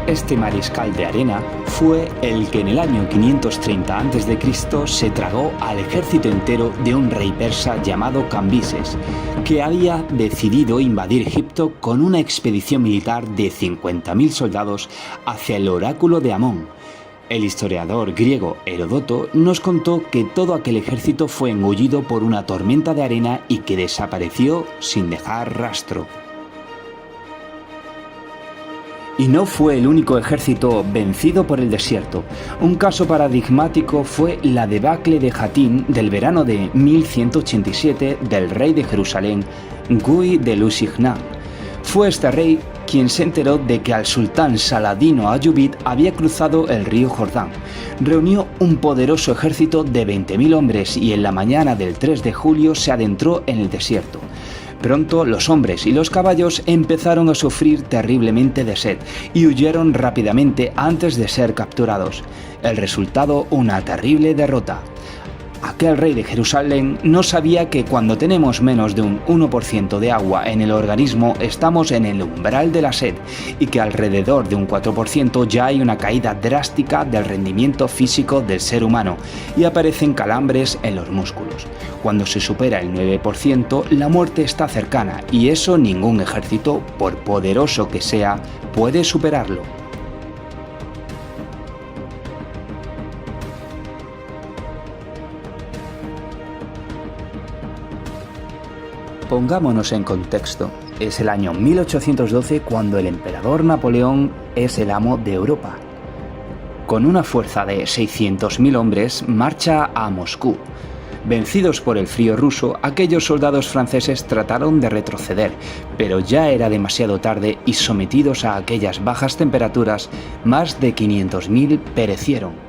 Este mariscal de arena fue el que en el año 530 a.C. se tragó al ejército entero de un rey persa llamado Cambises, que había decidido invadir Egipto con una expedición militar de 50.000 soldados hacia el oráculo de Amón. El historiador griego Heródoto nos contó que todo aquel ejército fue engullido por una tormenta de arena y que desapareció sin dejar rastro. Y no fue el único ejército vencido por el desierto. Un caso paradigmático fue la debacle de Jatín del verano de 1187 del rey de Jerusalén, Guy de Lusignan. Fue este rey quien se enteró de que al sultán Saladino Ayyubid había cruzado el río Jordán. Reunió un poderoso ejército de 20.000 hombres y en la mañana del 3 de julio se adentró en el desierto. Pronto los hombres y los caballos empezaron a sufrir terriblemente de sed y huyeron rápidamente antes de ser capturados. El resultado, una terrible derrota. Aquel rey de Jerusalén no sabía que cuando tenemos menos de un 1% de agua en el organismo estamos en el umbral de la sed y que alrededor de un 4% ya hay una caída drástica del rendimiento físico del ser humano y aparecen calambres en los músculos. Cuando se supera el 9%, la muerte está cercana y eso ningún ejército, por poderoso que sea, puede superarlo. Pongámonos en contexto. Es el año 1812 cuando el emperador Napoleón es el amo de Europa. Con una fuerza de 600.000 hombres marcha a Moscú. Vencidos por el frío ruso, aquellos soldados franceses trataron de retroceder, pero ya era demasiado tarde y sometidos a aquellas bajas temperaturas, más de 500.000 perecieron.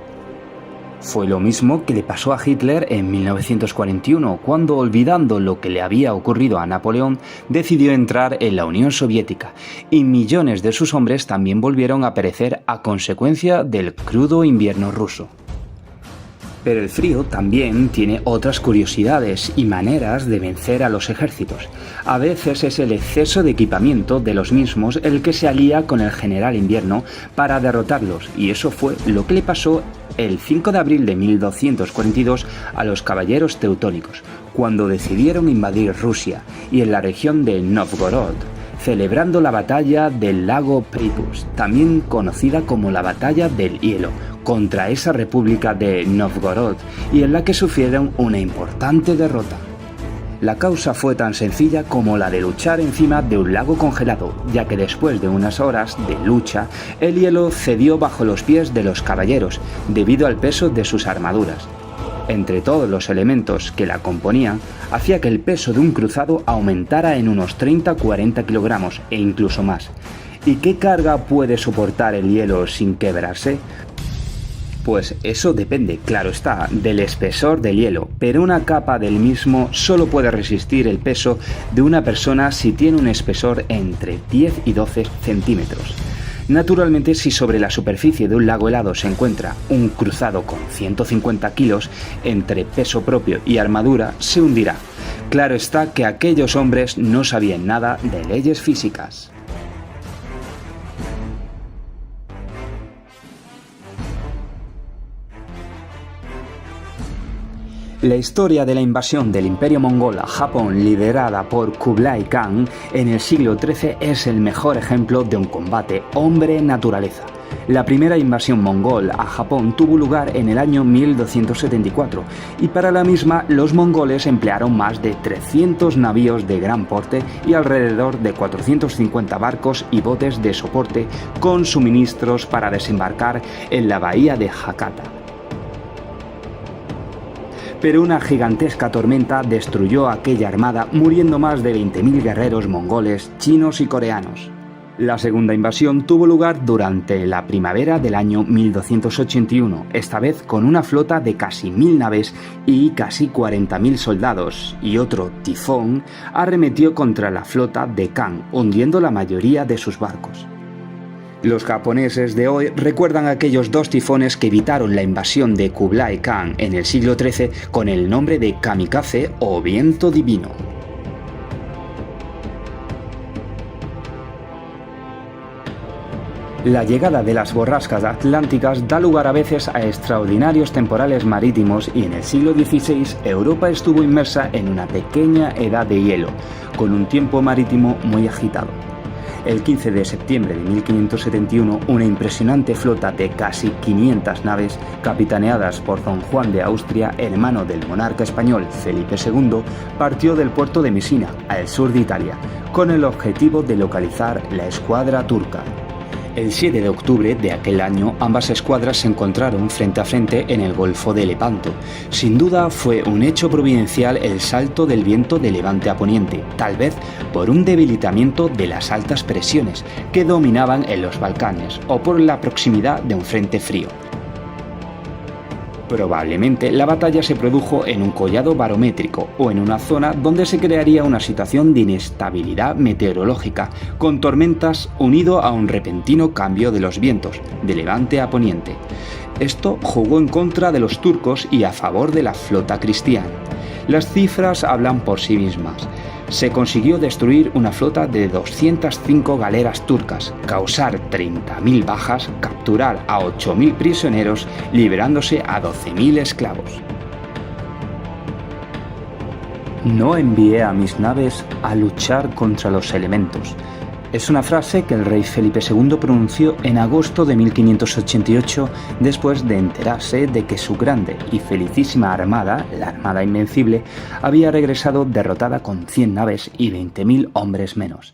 Fue lo mismo que le pasó a Hitler en 1941, cuando, olvidando lo que le había ocurrido a Napoleón, decidió entrar en la Unión Soviética, y millones de sus hombres también volvieron a perecer a consecuencia del crudo invierno ruso. Pero el frío también tiene otras curiosidades y maneras de vencer a los ejércitos. A veces es el exceso de equipamiento de los mismos el que se alía con el general invierno para derrotarlos, y eso fue lo que le pasó el 5 de abril de 1242 a los caballeros teutónicos, cuando decidieron invadir Rusia y en la región de Novgorod, celebrando la batalla del lago Peipus, también conocida como la batalla del hielo, contra esa república de Novgorod, y en la que sufrieron una importante derrota. La causa fue tan sencilla como la de luchar encima de un lago congelado, ya que después de unas horas de lucha, el hielo cedió bajo los pies de los caballeros, debido al peso de sus armaduras. Entre todos los elementos que la componían, hacía que el peso de un cruzado aumentara en unos 30-40 kilogramos e incluso más. ¿Y qué carga puede soportar el hielo sin quebrarse? Pues eso depende, claro está, del espesor del hielo, pero una capa del mismo solo puede resistir el peso de una persona si tiene un espesor entre 10 y 12 centímetros. Naturalmente, si sobre la superficie de un lago helado se encuentra un cruzado con 150 kilos, entre peso propio y armadura se hundirá. Claro está que aquellos hombres no sabían nada de leyes físicas. La historia de la invasión del Imperio Mongol a Japón liderada por Kublai Khan en el siglo XIII es el mejor ejemplo de un combate hombre-naturaleza. La primera invasión mongol a Japón tuvo lugar en el año 1274 y para la misma los mongoles emplearon más de 300 navíos de gran porte y alrededor de 450 barcos y botes de soporte con suministros para desembarcar en la bahía de Hakata. Pero una gigantesca tormenta destruyó aquella armada, muriendo más de 20.000 guerreros mongoles, chinos y coreanos. La segunda invasión tuvo lugar durante la primavera del año 1281, esta vez con una flota de casi 1.000 naves y casi 40.000 soldados, y otro tifón arremetió contra la flota de Khan, hundiendo la mayoría de sus barcos. Los japoneses de hoy recuerdan aquellos dos tifones que evitaron la invasión de Kublai Khan en el siglo XIII con el nombre de kamikaze o viento divino. La llegada de las borrascas atlánticas da lugar a veces a extraordinarios temporales marítimos y en el siglo XVI Europa estuvo inmersa en una pequeña edad de hielo, con un tiempo marítimo muy agitado. El 15 de septiembre de 1571, una impresionante flota de casi 500 naves, capitaneadas por Don Juan de Austria, hermano del monarca español Felipe II, partió del puerto de Mesina, al sur de Italia, con el objetivo de localizar la escuadra turca. El 7 de octubre de aquel año, ambas escuadras se encontraron frente a frente en el Golfo de Lepanto. Sin duda fue un hecho providencial el salto del viento de levante a poniente, tal vez por un debilitamiento de las altas presiones que dominaban en los Balcanes o por la proximidad de un frente frío. Probablemente la batalla se produjo en un collado barométrico o en una zona donde se crearía una situación de inestabilidad meteorológica, con tormentas unido a un repentino cambio de los vientos, de levante a poniente. Esto jugó en contra de los turcos y a favor de la flota cristiana. Las cifras hablan por sí mismas. Se consiguió destruir una flota de 205 galeras turcas, causar 30.000 bajas, capturar a 8.000 prisioneros, liberándose a 12.000 esclavos. No envié a mis naves a luchar contra los elementos. Es una frase que el rey Felipe II pronunció en agosto de 1588 después de enterarse de que su grande y felicísima armada, la Armada Invencible, había regresado derrotada con 100 naves y 20.000 hombres menos.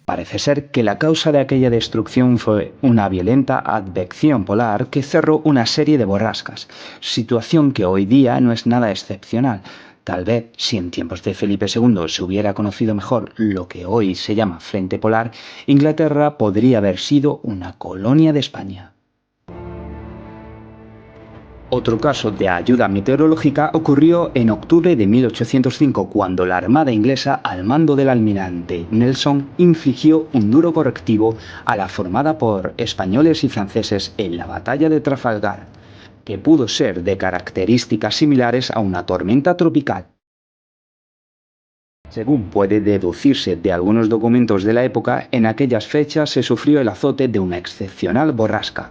Parece ser que la causa de aquella destrucción fue una violenta advección polar que cerró una serie de borrascas, situación que hoy día no es nada excepcional. Tal vez, si en tiempos de Felipe II se hubiera conocido mejor lo que hoy se llama Frente Polar, Inglaterra podría haber sido una colonia de España. Otro caso de ayuda meteorológica ocurrió en octubre de 1805, cuando la Armada inglesa, al mando del almirante Nelson, infligió un duro correctivo a la formada por españoles y franceses en la batalla de Trafalgar, que pudo ser de características similares a una tormenta tropical. Según puede deducirse de algunos documentos de la época, en aquellas fechas se sufrió el azote de una excepcional borrasca.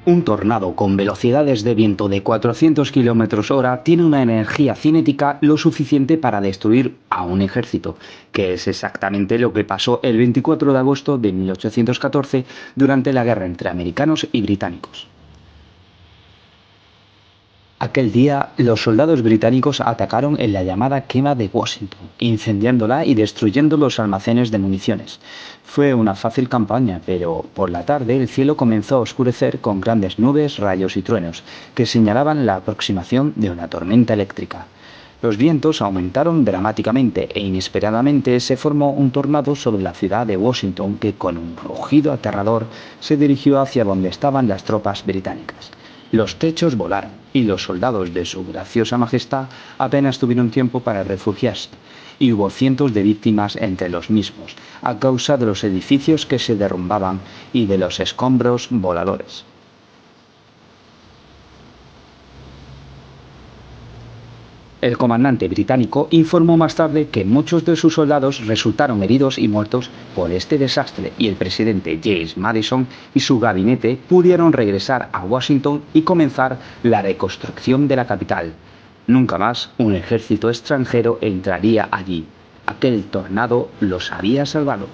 Un tornado con velocidades de viento de 400 km/h tiene una energía cinética lo suficiente para destruir a un ejército, que es exactamente lo que pasó el 24 de agosto de 1814 durante la guerra entre americanos y británicos. Aquel día, los soldados británicos atacaron en la llamada quema de Washington, incendiándola y destruyendo los almacenes de municiones. Fue una fácil campaña, pero por la tarde el cielo comenzó a oscurecer con grandes nubes, rayos y truenos, que señalaban la aproximación de una tormenta eléctrica. Los vientos aumentaron dramáticamente e inesperadamente se formó un tornado sobre la ciudad de Washington que, con un rugido aterrador, se dirigió hacia donde estaban las tropas británicas. Los techos volaron y los soldados de su graciosa majestad apenas tuvieron tiempo para refugiarse, y hubo cientos de víctimas entre los mismos, a causa de los edificios que se derrumbaban y de los escombros voladores. El comandante británico informó más tarde que muchos de sus soldados resultaron heridos y muertos por este desastre y el presidente James Madison y su gabinete pudieron regresar a Washington y comenzar la reconstrucción de la capital. Nunca más un ejército extranjero entraría allí. Aquel tornado los había salvado.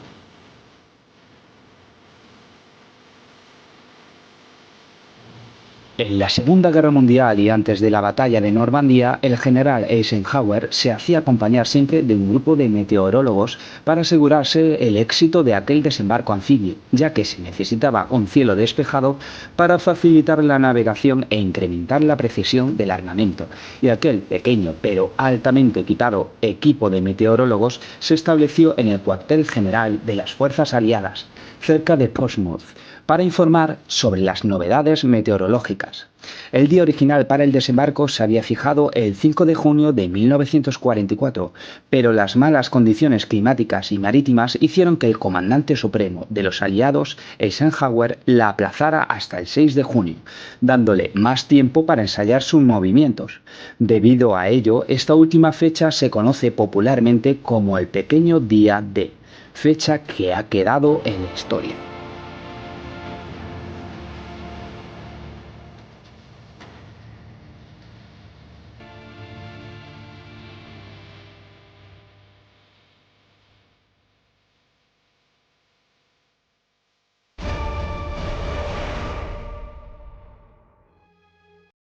En la Segunda Guerra Mundial y antes de la batalla de Normandía, el general Eisenhower se hacía acompañar siempre de un grupo de meteorólogos para asegurarse el éxito de aquel desembarco anfibio, ya que se necesitaba un cielo despejado para facilitar la navegación e incrementar la precisión del armamento, y aquel pequeño pero altamente equipado equipo de meteorólogos se estableció en el cuartel general de las fuerzas aliadas, cerca de Portsmouth, para informar sobre las novedades meteorológicas. El día original para el desembarco se había fijado el 5 de junio de 1944, pero las malas condiciones climáticas y marítimas hicieron que el comandante supremo de los aliados, Eisenhower, la aplazara hasta el 6 de junio, dándole más tiempo para ensayar sus movimientos. Debido a ello, esta última fecha se conoce popularmente como el pequeño día D, fecha que ha quedado en la historia.